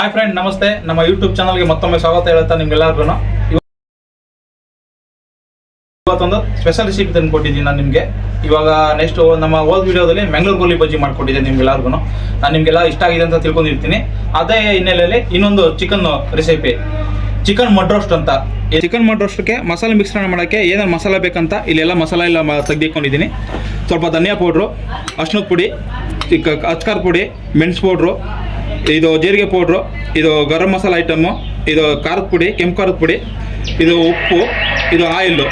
Hi friend, ನಮಸ್ತೆ. ನಮ್ಮ YouTube ಚಾನಲ್ಗೆ ಮತ್ತೊಮ್ಮೆ ಸ್ವಾಗತ ಹೇಳುತ್ತಾ ನಿಮ್ಗೆಲ್ಲರಿಗೂ. ಇವತ್ತೊಂದು ಸ್ಪೆಷಲ್ ರೆಸಿಪಿ ತಂದು ಕೊಟ್ಟಿದ್ದೀನಿ ನಾನು ನಿಮಗೆ. ಇವಾಗ ನೆಕ್ಸ್ಟ್ ನಮ್ಮ ಓದ್ ವಿಡಿಯೋದಲ್ಲಿ ಮ್ಯಾಂಗ್ಳೂರ್ ಗೋಲಿ ಬಜ್ಜಿ ಮಾಡಿಕೊಟ್ಟಿದ್ದೆ ನಿಮ್ಗೆಲ್ಲರಿಗೂ. ನಾನು ನಿಮಗೆಲ್ಲ ಇಷ್ಟ ಆಗಿದೆ ಅಂತ ತಿಳ್ಕೊಂಡಿರ್ತೀನಿ. ಅದೇ ಹಿನ್ನೆಲೆಯಲ್ಲಿ ಇನ್ನೊಂದು chicken recipe, chicken mud roast ಅಂತ. ಈ ಚಿಕನ್ ಮಡ್ ರೋಸ್ಟ್ಗೆ ಮಸಾಲೆ ಮಿಶ್ರಣ ಮಾಡೋಕ್ಕೆ ಏನೇನು ಮಸಾಲೆ ಬೇಕಂತ ಇಲ್ಲೆಲ್ಲ ಮಸಾಲೆ ಎಲ್ಲ ತೆಗೆದಿಕೊಂಡಿದ್ದೀನಿ. ಸ್ವಲ್ಪ ಧನಿಯಾ ಪೌಡ್ರು, ಅರ್ಶಿನದ ಪುಡಿ, ಅಚ್ಕಾರ ಪುಡಿ, ಮೆಣಸು ಪೌಡ್ರು, ಇದು ಜೀರಿಗೆ ಪೌಡ್ರು, ಇದು ಗರಂ ಮಸಾಲ ಐಟಮ್ಮು, ಇದು ಖಾರದ ಪುಡಿ, ಕೆಂಪು ಖಾರದ ಪುಡಿ, ಇದು ಉಪ್ಪು, ಇದು ಆಯಿಲ್ಲು,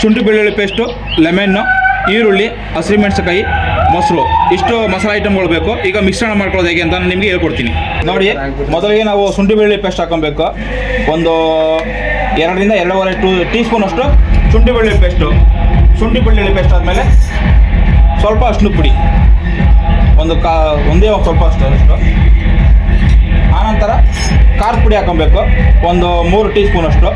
ಶುಂಠಿ ಬೆಳ್ಳುಳ್ಳಿ ಪೇಸ್ಟು, ಲೆಮನ್ನು, ಈರುಳ್ಳಿ, ಹಸಿಮೆಣಸಿನಕಾಯಿ, ಮೊಸರು, ಇಷ್ಟು ಮಸಾಲೆ ಐಟಮ್ಗಳು ಬೇಕು. ಈಗ ಮಿಶ್ರಣ ಮಾಡ್ಕೊಳ್ಳೋದು ಹೇಗೆ ಅಂತ ನಾನು ನಿಮಗೆ ಹೇಳ್ಕೊಡ್ತೀನಿ. ನೋಡಿ, ಮೊದಲಿಗೆ ನಾವು ಶುಂಠಿ ಬೆಳ್ಳುಳ್ಳಿ ಪೇಸ್ಟ್ ಹಾಕೊಬೇಕು. ಒಂದು 2ರಿಂದ 2.5 ಟೀ ಸ್ಪೂನ್ ಅಷ್ಟು ಶುಂಠಿ ಬೆಳ್ಳುಳ್ಳಿ ಪೇಸ್ಟು. ಶುಂಠಿ ಬೆಳ್ಳುಳ್ಳಿ ಪೇಸ್ಟ್ ಆದಮೇಲೆ ಸ್ವಲ್ಪ ಅರ್ಶಿನದ ಪುಡಿ, ಒಂದೇ ಸ್ವಲ್ಪ ಅಷ್ಟು. ಆನಂತರ ಖಾರದ ಪುಡಿ ಹಾಕೊಬೇಕು, ಒಂದು 3 ಟೀ ಸ್ಪೂನ್ ಅಷ್ಟು.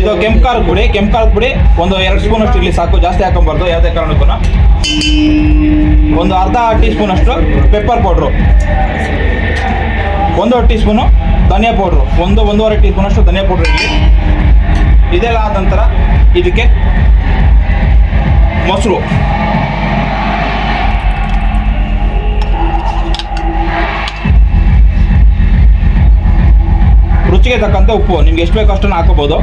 ಇದು ಕೆಂಪು ಖಾರದ ಪುಡಿ ಒಂದು 2 ಸ್ಪೂನ್ ಅಷ್ಟು ಇಲ್ಲಿ ಸಾಕು, ಜಾಸ್ತಿ ಹಾಕೊಬಾರ್ದು ಯಾವುದೇ ಕಾರಣಕ್ಕೂ. ಒಂದು ಅರ್ಧ ಟೀ ಸ್ಪೂನ್ ಅಷ್ಟು ಪೆಪ್ಪರ್ ಪೌಡ್ರು, 1 ಟೀ ಸ್ಪೂನು ಧನಿಯಾ ಪೌಡ್ರು, 1.5 ಟೀ ಸ್ಪೂನ್ ಅಷ್ಟು ಧನಿಯಾ ಪೌಡ್ರು ಇರಲಿ. ಇದೆಲ್ಲ ಆದ ನಂತರ ಇದಕ್ಕೆ ಮೊಸರು, ರುಚಿಗೆ ತಕ್ಕಂತೆ ಉಪ್ಪು, ನಿಮ್ಗೆ ಎಷ್ಟು ಬೇಕು ಅಷ್ಟನ್ನು ಹಾಕೋಬೋದು.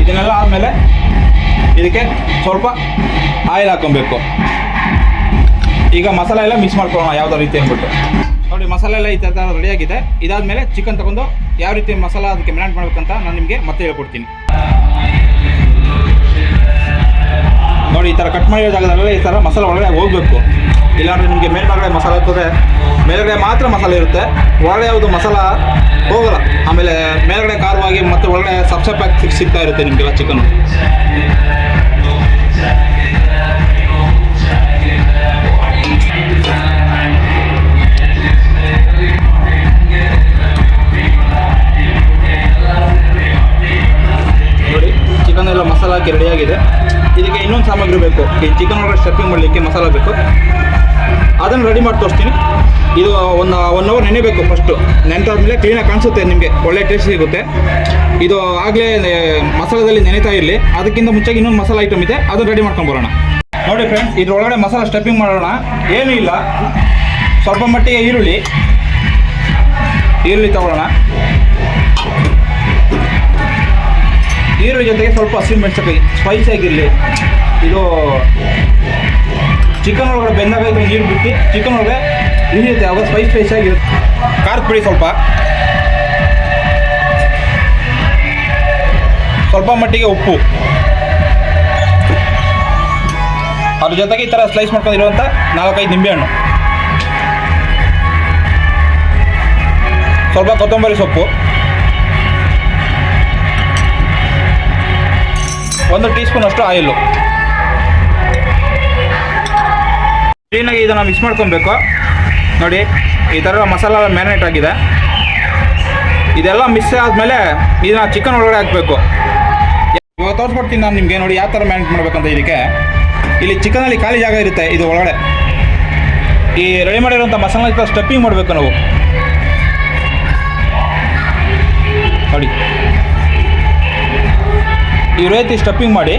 ಇದನ್ನೆಲ್ಲ ಆದಮೇಲೆ ಇದಕ್ಕೆ ಸ್ವಲ್ಪ ಆಯಿಲ್ ಹಾಕೊಬೇಕು. ಈಗ ಮಸಾಲೆ ಎಲ್ಲ ಮಿಕ್ಸ್ ಮಾಡ್ಕೊಳ್ಳೋಣ ಯಾವುದೋ ರೀತಿ ಅಂದ್ಬಿಟ್ಟು. ನೋಡಿ, ಮಸಾಲೆ ಎಲ್ಲ ಈ ಥರ ರೆಡಿಯಾಗಿದೆ. ಇದಾದಮೇಲೆ ಚಿಕನ್ ತಗೊಂಡು ಯಾವ ರೀತಿ ಮಸಾಲ ಅದಕ್ಕೆ ಮ್ಯಾರಿನೇಟ್ ಮಾಡ್ಬೇಕಂತ ನಾನು ನಿಮಗೆ ಮತ್ತೆ ಹೇಳ್ಕೊಡ್ತೀನಿ. ನೋಡಿ, ಈ ಥರ ಕಟ್ ಮಾಡಿರೋ ಜಾಗದಲ್ಲೆಲ್ಲ ಈ ಥರ ಮಸಾಲೆ ಒಳಗಡೆ ಹೋಗಬೇಕು. ಇಲ್ಲಾಂದರೆ ನಿಮಗೆ ಮೇಲ್ಗಡೆ ಮಸಾಲೆ ಇರ್ತದೆ, ಮೇಲ್ಗಡೆ ಮಾತ್ರ ಮಸಾಲೆ ಇರುತ್ತೆ, ಒಳಗಡೆ ಯಾವುದು ಮಸಾಲ ಹೋಗಲ್ಲ. ಆಮೇಲೆ ಮೇಲ್ಗಡೆ ಖಾರವಾಗಿ ಮತ್ತು ಒಳಗಡೆ ಸಪ್ಸಪ್ಪಾಗಿ ಸಿಗ್ತಾ ಇರುತ್ತೆ ನಿಮಗೆಲ್ಲ ಚಿಕನ್ನು. ನೋಡಿ, ಚಿಕನ್ ಎಲ್ಲ ಮಸಾಲ ಹಾಕಿ ರೆಡಿಯಾಗಿದೆ. ಇದಕ್ಕೆ ಇನ್ನೊಂದು ಸಾಮಗ್ರಿ ಬೇಕು. ಈ ಚಿಕನ್ ಒಳಗಡೆ ಸ್ಟಫಿಂಗ್ ಮಾಡಲಿಕ್ಕೆ ಮಸಾಲ ಬೇಕು, ಅದನ್ನು ರೆಡಿ ಮಾಡಿ ತೋರಿಸ್ತೀನಿ. ಇದು ಒಂದು 1 ಅವರ್ ನೆನೆಬೇಕು. ಫಸ್ಟು ನೆನೆದಾದ್ಮೇಲೆ ಕ್ಲೀನಾಗಿ ಕಾಣಿಸುತ್ತೆ, ನಿಮಗೆ ಒಳ್ಳೆ ಟೇಸ್ಟ್ ಸಿಗುತ್ತೆ. ಇದು ಆಗಲೇ ಮಸಾಲದಲ್ಲಿ ನೆನೆತಾ ಇರಲಿ. ಅದಕ್ಕಿಂತ ಮುಂಚೆಗೆ ಇನ್ನೊಂದು ಮಸಾಲ ಐಟಮ್ ಇದೆ, ಅದನ್ನು ರೆಡಿ ಮಾಡ್ಕೊಂಡು ಬರೋಣ. ನೋಡಿ ಫ್ರೆಂಡ್ಸ್, ಇದ್ರೊಳಗಡೆ ಮಸಾಲ ಸ್ಟಫಿಂಗ್ ಮಾಡೋಣ. ಏನೂ ಇಲ್ಲ, ಸ್ವಲ್ಪ ಮಟ್ಟಿಗೆ ಈರುಳ್ಳಿ ತಗೊಳ್ಳೋಣ. ಈರುಳ್ಳಿ ಜೊತೆಗೆ ಸ್ವಲ್ಪ ಹಸಿಮೆಣಸಿನಕಾಯಿ ಸ್ಪೈಸಿ ಆಗಿರಲಿ. ಇದು ಚಿಕನ್ ಒಳಗಡೆ ಬೆಂದಾಗ ಇದು ನೀರು ಬಿಟ್ಟು ಚಿಕನ್ ಒಳಗಡೆ ಇರುತ್ತೆ, ಅವಾಗ ಸ್ಪೈಸಿ ಆಗಿರುತ್ತೆ. ಖಾರದ ಪುಡಿ ಸ್ವಲ್ಪ ಮಟ್ಟಿಗೆ ಉಪ್ಪು, ಅದ್ರ ಜೊತೆಗೆ ಈ ಥರ ಸ್ಲೈಸ್ ಮಾಡ್ಕೊಂಡಿರುವಂಥ 4-5 ನಿಂಬೆಹಣ್ಣು, ಸ್ವಲ್ಪ ಕೊತ್ತಂಬರಿ ಸೊಪ್ಪು, 1 ಟೀ ಸ್ಪೂನ್ ಅಷ್ಟು ಆಯಿಲು. ಕ್ಲೀನಾಗಿ ಇದನ್ನು ಮಿಕ್ಸ್ ಮಾಡ್ಕೊಬೇಕು. ನೋಡಿ, ಈ ಥರ ಮಸಾಲ ಮ್ಯಾರಿನೇಟ್ ಆಗಿದೆ. ಇದೆಲ್ಲ ಮಿಕ್ಸ್ ಆದಮೇಲೆ ಇದನ್ನ ಚಿಕನ್ ಒಳಗಡೆ ಹಾಕಬೇಕು. ಇವಾಗ ತೋರಿಸ್ಕೊಡ್ತೀನಿ ನಾನು ನಿಮಗೆ. ನೋಡಿ ಯಾವ ಥರ ಮ್ಯಾರಿನೇಟ್ ಮಾಡಬೇಕಂತ. ಇದಕ್ಕೆ ಇಲ್ಲಿ ಚಿಕನಲ್ಲಿ ಖಾಲಿ ಜಾಗ ಇರುತ್ತೆ, ಇದು ಒಳಗಡೆ ಈ ರೆಡಿ ಮಾಡಿರೋಂಥ ಮಸಾಲ ಸ್ಟಫಿಂಗ್ ಮಾಡಬೇಕು ನಾವು. ನೋಡಿ, ಈ ರೀತಿ ಸ್ಟಫಿಂಗ್ ಮಾಡಿ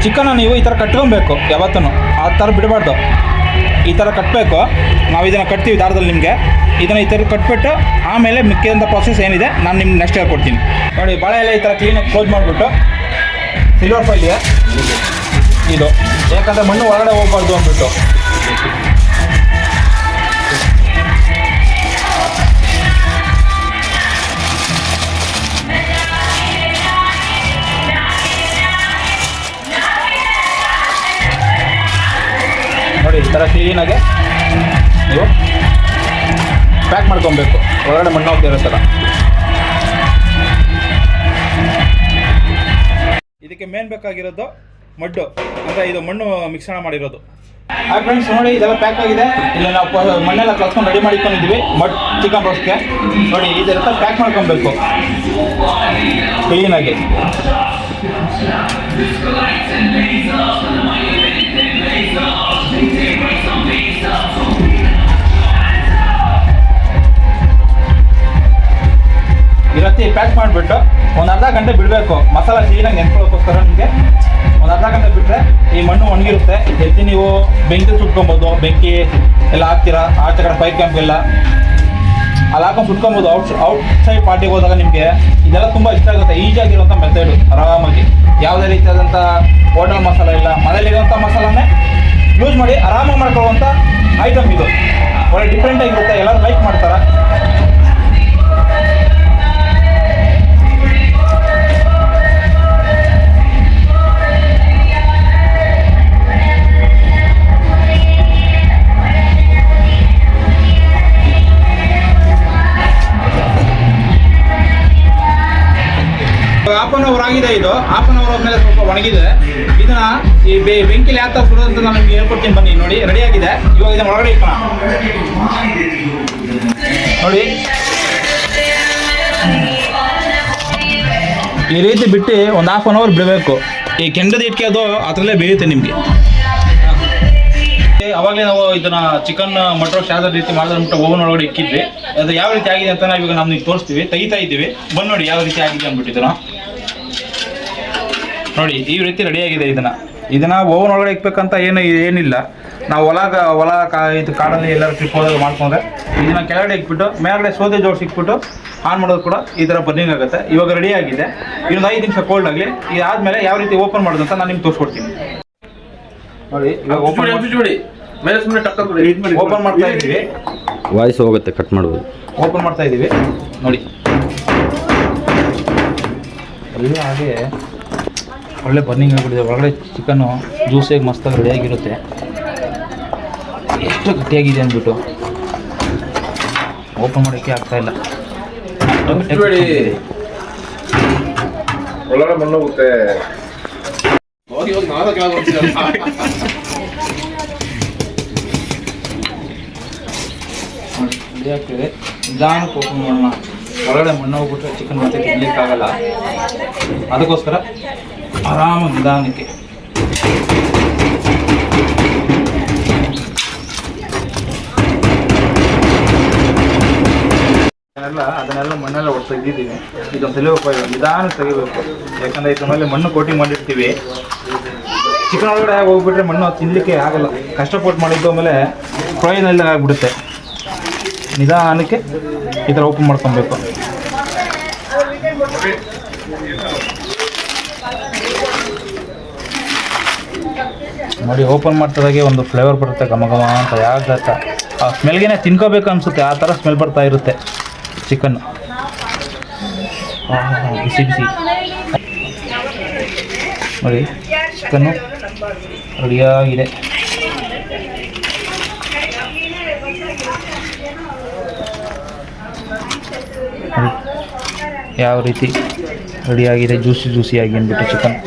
ಚಿಕನ್ನ ನೀವು ಈ ಥರ ಕಟ್ಕೊಬೇಕು. ಯಾವತ್ತೂ ಆ ಥರ ಬಿಡಬಾರ್ದು, ಈ ಥರ ಕಟ್ಟಬೇಕು. ನಾವು ಇದನ್ನು ಕಟ್ತೀವಿ ದಾರದಲ್ಲಿ. ನಿಮಗೆ ಇದನ್ನು ಈ ಥರ ಕಟ್ಬಿಟ್ಟು ಆಮೇಲೆ ಮಿಕ್ಕಿದಂಥ ಪ್ರೊಸೆಸ್ ಏನಿದೆ ನಾನು ನಿಮ್ಗೆ ನೆಕ್ಸ್ಟ್ ಹೇಳ್ಕೊಡ್ತೀನಿ. ನೋಡಿ, ಬಾಳೆ ಎಲೆ ಈ ಥರ ಕ್ಲೀನಾಗಿ ಕ್ಲೋಸ್ ಮಾಡಿಬಿಟ್ಟು ಸಿಲ್ವರ್ ಫೈಲ್ಗೆ ಇದು, ಯಾಕಂದರೆ ಮಣ್ಣು ಒಳಗಡೆ ಹೋಗ್ಬಾರ್ದು ಅಂದ್ಬಿಟ್ಟು. ನೋಡಿ, ಈ ಥರ ಕ್ಲೀನಾಗೆ ನೀವು ಪ್ಯಾಕ್ ಮಾಡ್ಕೊಬೇಕು, ಒಳಗಡೆ ಮಣ್ಣು ಹೋಗ್ತಾ ಇರೋ ಥರ. ಇದಕ್ಕೆ ಮೇನ್ ಬೇಕಾಗಿರೋದು ಮಡ್ಡು, ಅಂದರೆ ಇದು ಮಣ್ಣು ಮಿಶ್ರಣ ಮಾಡಿರೋದು. ಹಾಯ್ ಫ್ರೆಂಡ್ಸ್, ನೋಡಿ ಇದೆಲ್ಲ ಪ್ಯಾಕ್ ಆಗಿದೆ. ಇಲ್ಲಿ ನಾವು ಮಣ್ಣೆಲ್ಲ ಕಲ್ಸ್ಕೊಂಡು ರೆಡಿ ಮಾಡಿಕೊಂಡಿದ್ದೀವಿ ಚಿಕನ್ ರೋಸ್ಟ್ಗೆ. ನೋಡಿ, ಇದೆಲ್ಲ ಪ್ಯಾಕ್ ಮಾಡ್ಕೊಬೇಕು ಕ್ಲೀನಾಗಿ. ಮಾಡಿಬಿಟ್ಟು ಒಂದು ಅರ್ಧ ಗಂಟೆ ಬಿಡಬೇಕು. ಮಸಾಲ ಕ್ಲೀನಾಗಿ ನೆನ್ಕೊಳ್ಳೋಕ್ಕೋಸ್ಕರ ನಿಮಗೆ ಒಂದು ಅರ್ಧ ಗಂಟೆ ಬಿಟ್ಟರೆ ಈ ಮಣ್ಣು ಒಣಗಿರುತ್ತೆ. ಎತ್ತಿ ನೀವು ಬೆಂಕಿ ಸುಟ್ಕೊಬೋದು. ಬೆಂಕಿ ಎಲ್ಲ ಹಾಕ್ತೀರಾ ಆಚೆ ಕಡೆ ಪೈಪ್ ಕ್ಯಾಂಪ್ ಅಲ್ಲಿ ಹಾಕೊಂಡು ಸುಟ್ಕೊಬೋದು. ಔಟ್ ಸೈಡ್ ಪಾರ್ಟಿಗೆ ಹೋದಾಗ ನಿಮಗೆ ಇದೆಲ್ಲ ತುಂಬ ಇಷ್ಟ ಆಗುತ್ತೆ. ಈಸಿಯಾಗಿರುವಂಥ ಮೆಥಡು, ಆರಾಮಾಗಿ ಯಾವುದೇ ರೀತಿಯಾದಂಥ ಹೋಟೆಲ್ ಮಸಾಲ ಇಲ್ಲ, ಮನೇಲಿರುವಂಥ ಮಸಾಲನೇ ಯೂಸ್ ಮಾಡಿ ಆರಾಮಾಗಿ ಮಾಡ್ಕೊಳ್ಳುವಂಥ ಐಟಮ್ ಇದು. ಒಳ್ಳೆ ಡಿಫ್ರೆಂಟಾಗಿರುತ್ತೆ, ಎಲ್ಲರೂ ಲೈಕ್ ಮಾಡ್ತಾರೆ. ಹಾಫ್ ಅನ್ ಅವರ್ ಆಗಿದೆ. ಇದು ಹಾಫ್ ಅನ್ ಅವರ್ ಆದ್ಮೇಲೆ ಸ್ವಲ್ಪ ಒಣಗಿದೆ. ಇದನ್ನ ಈ ಬೆಂಕಿಲಿ ಯಾವ ಥರ ಸುಡೋದು ಅಂತ ನಾನು ನಿಮ್ಗೆ ಹೇಳ್ಕೊಡ್ತೀನಿ. ಬನ್ನಿ ನೋಡಿ, ರೆಡಿ ಆಗಿದೆ. ಇವಾಗ ಇದನ್ನ ಒಳಗಡೆ ಇಟ್ಕೋಣ. ನೋಡಿ ಈ ರೀತಿ ಬಿಟ್ಟು ಒಂದು ಹಾಫ್ ಅನ್ ಅವರ್ ಬಿಡಬೇಕು. ಈ ಕೆಂಡದ ಇಟ್ಕೆ ಅದು ಅದರಲ್ಲೇ ಬೇಯುತ್ತೆ ನಿಮಗೆ. ಅವಾಗಲೇ ನಾವು ಇದನ್ನ ಚಿಕನ್ ಮಟನ್ ಯಾವ ರೀತಿ ಮಾಡಿದ್ಬಿಟ್ಟು ಓವನ್ ಒಳಗಡೆ ಇಕ್ಕಿದ್ವಿ. ಅದು ಯಾವ ರೀತಿ ಆಗಿದೆ ಅಂತ ನಾವು ಇವಾಗ ನಾವು ನಿಮ್ಗೆ ತೋರಿಸ್ತೀವಿ, ತೆಗಿತಾ ಇದ್ದೀವಿ. ಬಂದು ನೋಡಿ ಯಾವ ರೀತಿ ಆಗಿದೆ ಅಂದ್ಬಿಟ್ಟಿದ್ರು. ನೋಡಿ ಈ ರೀತಿ ರೆಡಿ ಆಗಿದೆ. ಇದನ್ನ ಓವನ್ ಒಳಗಡೆ ಇಕ್ಬೇಕಂತ ಏನಿಲ್ಲ. ನಾವು ಇದು ಕಾಡಲ್ಲಿ ಎಲ್ಲರೂ ಟ್ರಿಪ್ ಹೋದಾಗ ಮಾಡ್ಕೊಂಡ್ರೆ ಇದನ್ನ ಕೆಳಗಡೆ ಇಕ್ಬಿಟ್ಟು ಮೇಲ್ಗಡೆ ಸೌದೆ ಜೋಡಿಸಿ ಇಕ್ಬಿಟ್ಟು ಆನ್ ಮಾಡೋದು ಕೂಡ ಈ ಥರ ಬರ್ನಿಂಗ್ ಆಗುತ್ತೆ. ಇವಾಗ ರೆಡಿ ಆಗಿದೆ. ಇನ್ನೊಂದು 5 ನಿಮಿಷ ಕೋಲ್ಡ್ ಆಗಲಿ. ಇದಾದ್ಮೇಲೆ ಯಾವ ರೀತಿ ಓಪನ್ ಮಾಡೋದು ಅಂತ ನಾನು ನಿಮ್ಗೆ ತೋರಿಸ್ಕೊಡ್ತೀನಿ. ನೋಡಿ ಇವಾಗ ಓಪನ್ ಮಾಡ್ತಾ ಇದ್ದೀವಿ. ವಾಯ್ಸ್ ಹೋಗುತ್ತೆ, ಕಟ್ ಮಾಡ್ಬೋದು. ಓಪನ್ ಮಾಡ್ತಾ ಇದ್ದೀವಿ. ನೋಡಿ ಎಲ್ಲ ಹಾಗೆ ಒಳ್ಳೆ ಬರ್ನಿಂಗ್ ಆಗಿಬಿಟ್ಟಿದೆ. ಒಳಗಡೆ ಚಿಕನ್ನು ಜ್ಯೂಸಿಯಾಗಿ ಮಸ್ತಾಗಿ ರೆಡಿಯಾಗಿರುತ್ತೆ. ಎಷ್ಟು ಗಟ್ಟಿಯಾಗಿದೆ ಅಂದ್ಬಿಟ್ಟು ಓಪನ್ ಮಾಡೋಕ್ಕೆ ಆಗ್ತಾಯಿಲ್ಲ. ಒಳಗಡೆ ಮಣ್ಣು ಹೋಗುತ್ತೆ. ಆಗ್ತದೆ. ನಿಧಾನಕ್ಕೆ ಓಪನ್ ಮಾಡೋಣ. ಒಳಗಡೆ ಮಣ್ಣು ಹೋಗ್ಬಿಟ್ರೆ ಚಿಕನ್ ಮತ್ತೆ ತಿನ್ನಲಿಕ್ಕಾಗಲ್ಲ. ಅದಕ್ಕೋಸ್ಕರ ಆರಾಮಾಗಿ ನಿಧಾನಕ್ಕೆ ಅದನ್ನೆಲ್ಲ ಮಣ್ಣೆಲ್ಲ ಒಟ್ಟು ತೆಗೆದಿದ್ದೀವಿ. ಇದೊಂದು ತೆಲಿಬೇಕು, ನಿಧಾನಕ್ಕೆ ತೆಗಿಬೇಕು. ಯಾಕಂದರೆ ಇದ್ರ ಮೇಲೆ ಮಣ್ಣು ಕೋಟಿಂಗ್ ಮಾಡಿರ್ತೀವಿ. ಚಿಕನ್ ಒಳಗಡೆ ಹೋಗ್ಬಿಟ್ರೆ ಮಣ್ಣು ತಿನ್ನಲಿಕ್ಕೆ ಆಗಲ್ಲ. ಕಷ್ಟಪಟ್ಟು ಮಾಡಿದ್ದು ಆಮೇಲೆ ಪ್ರಯೋಜನ ಆಗಿಬಿಡುತ್ತೆ. ನಿಧಾನಕ್ಕೆ ಈ ಥರ ಓಪನ್ ಮಾಡ್ಕೊಬೇಕು. ನೋಡಿ ಓಪನ್ ಮಾಡ್ತಿದಾಗೆ ಒಂದು ಫ್ಲೇವರ್ ಬರುತ್ತೆ, ಘಮ ಘಮ ಅಂತ. ಯಾಕೆ ಆ ಸ್ಮೆಲ್ಗೆ ತಿನ್ಕೋಬೇಕು ಅನಿಸುತ್ತೆ. ಆ ಥರ ಸ್ಮೆಲ್ ಬರ್ತಾ ಇರುತ್ತೆ ಚಿಕನ್ನು. ಬಿಸಿ ಬಿಸಿ ನೋಡಿ ಚಿಕನ್ನು ರೆಡಿಯಾಗಿದೆ. ಯಾವ ರೀತಿ ರೆಡಿಯಾಗಿದೆ, ಜ್ಯೂಸಿಯಾಗಿ ಅಂದ್ಬಿಟ್ಟು ಚಿಕನ್.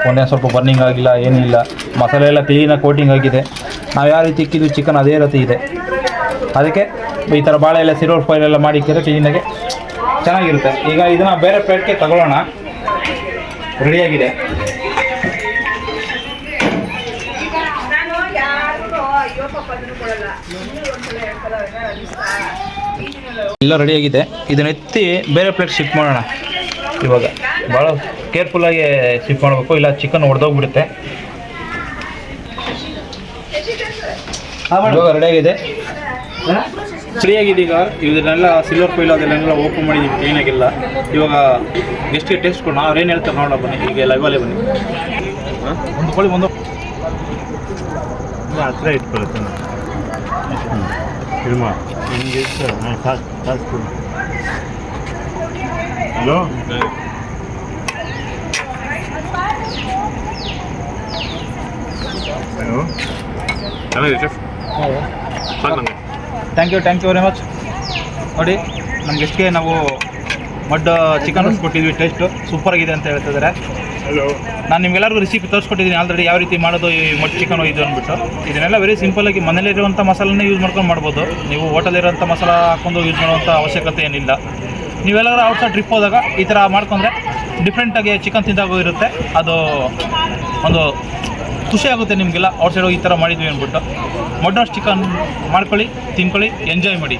ಒಂದೇ ಸ್ವಲ್ಪ ಬರ್ನಿಂಗ್ ಆಗಿಲ್ಲ, ಏನಿಲ್ಲ. ಮಸಾಲೆ ಎಲ್ಲ ಕ್ಲೀನಾಗಿ ಕೋಟಿಂಗ್ ಆಗಿದೆ. ನಾವು ಯಾವ ರೀತಿ ಇಕ್ಕಿದ್ವಿ ಚಿಕನ್ ಅದೇ ರೀತಿ ಇದೆ. ಅದಕ್ಕೆ ಈ ಥರ ಬಾಳೆ ಎಲ್ಲ ಸಿಲ್ವರ್ ಫಾಯಿಲ್ ಎಲ್ಲ ಮಾಡಿ ಇಕ್ಕಿದ್ರೆ ಕ್ಲೀನಾಗಿ ಚೆನ್ನಾಗಿರುತ್ತೆ. ಈಗ ಇದನ್ನು ಬೇರೆ ಪ್ಲೇಟ್ಗೆ ತಗೊಳ್ಳೋಣ. ರೆಡಿಯಾಗಿದೆ. ಎಲ್ಲ ರೆಡಿಯಾಗಿದೆ. ಇದನ್ನ ಎತ್ತಿ ಬೇರೆ ಪ್ಲೇಟ್ ಶಿಫ್ಟ್ ಮಾಡೋಣ. ಇವಾಗ ಭಾಳ ಕೇರ್ಫುಲ್ಲಾಗಿ ಶಿಫ್ಟ್ ಮಾಡಬೇಕು, ಇಲ್ಲ ಚಿಕನ್ ಹೊಡೆದೋಗ್ಬಿಡುತ್ತೆ. ಇವಾಗ ರೆಡಿಯಾಗಿದೆ, ಸರಿಯಾಗಿದೆ. ಈಗ ಇದನ್ನೆಲ್ಲ ಸಿಲ್ವರ್ ಫಾಯಿಲ್ ಅದನ್ನೆಲ್ಲ ಓಪನ್ ಮಾಡಿದ್ದೀವಿ ಕ್ಲೀನಾಗಿಲ್ಲ. ಇವಾಗ ಗೆಸ್ಟ್ಗೆ ಟೇಸ್ಟ್ ಕೊಡು. ನಾವು ಏನು ಹೇಳ್ತಾರೆ ನೋಡೋಣ ಬನ್ನಿ. ಈಗ ಲೈವಲ್ಲೇ ಬನ್ನಿ. ಒಂದು ಕೋಳಿ ಒಂದು ಹತ್ರ ಇಟ್ಕೊಳ್ಳುತ್ತೆ. ನಿಮಗೆ ಹಲೋ ಹಲೋ ಚೆನ್ನಾಗಿದೆ chef. Thank you very much. ನೋಡಿ ನಮ್ಮ ಗೆಸ್ಟ್ಗೆ ನಾವು ಮಡ್ ಚಿಕನ್ ರೋಸ್ಟ್ ಕೊಟ್ಟಿದ್ವಿ. ಟೇಸ್ಟು ಸೂಪರಾಗಿದೆ ಅಂತ ಹೇಳ್ತಿದ್ದಾರೆ. ಹಲೋ, ನಾನು ನಿಮಗೆಲ್ಲರಿಗೂ ರೆಸಿಪಿ ತೋರಿಸ್ಕೊಟ್ಟಿದ್ದೀನಿ ಆಲ್ರೆಡಿ, ಯಾವ ರೀತಿ ಮಾಡೋದು ಈ ಮಡ್ ಚಿಕನ್ ಇದು ಅಂದ್ಬಿಟ್ಟು. ಇದನ್ನೆಲ್ಲ ವೆರಿ ಸಿಂಪಲಾಗಿ ಮನೇಲಿರುವಂಥ ಮಸಾಲನ್ನೇ ಯೂಸ್ ಮಾಡ್ಕೊಂಡು ಮಾಡ್ಬೋದು. ನೀವು ಹೋಟೆಲಿರೋಂಥ ಮಸಾಲ ಹಾಕ್ಕೊಂಡು ಯೂಸ್ ಮಾಡುವಂಥ ಅವಶ್ಯಕತೆ ಏನಿಲ್ಲ. ನೀವೆಲ್ಲರೂ ಔಟ್ಸೈಡ್ ಟ್ರಿಪ್ ಹೋದಾಗ ಈ ಥರ ಮಾಡ್ಕೊಂಡ್ರೆ ಡಿಫ್ರೆಂಟಾಗಿ ಚಿಕನ್ ತಿಂದಾಗೂ ಇರುತ್ತೆ. ಅದು ಒಂದು ಖುಷಿ ಆಗುತ್ತೆ ನಿಮಗೆಲ್ಲ. ಔಟ್ಸೈಡ್ ಹೋಗಿ ಈ ಥರ ಮಾಡಿದ್ವಿ ಅಂದ್ಬಿಟ್ಟು. ಮಡ್ ರೋಸ್ಟ್ ಚಿಕನ್ ಮಾಡ್ಕೊಳ್ಳಿ, ತಿನ್ಕೊಳ್ಳಿ, ಎಂಜಾಯ್ ಮಾಡಿ.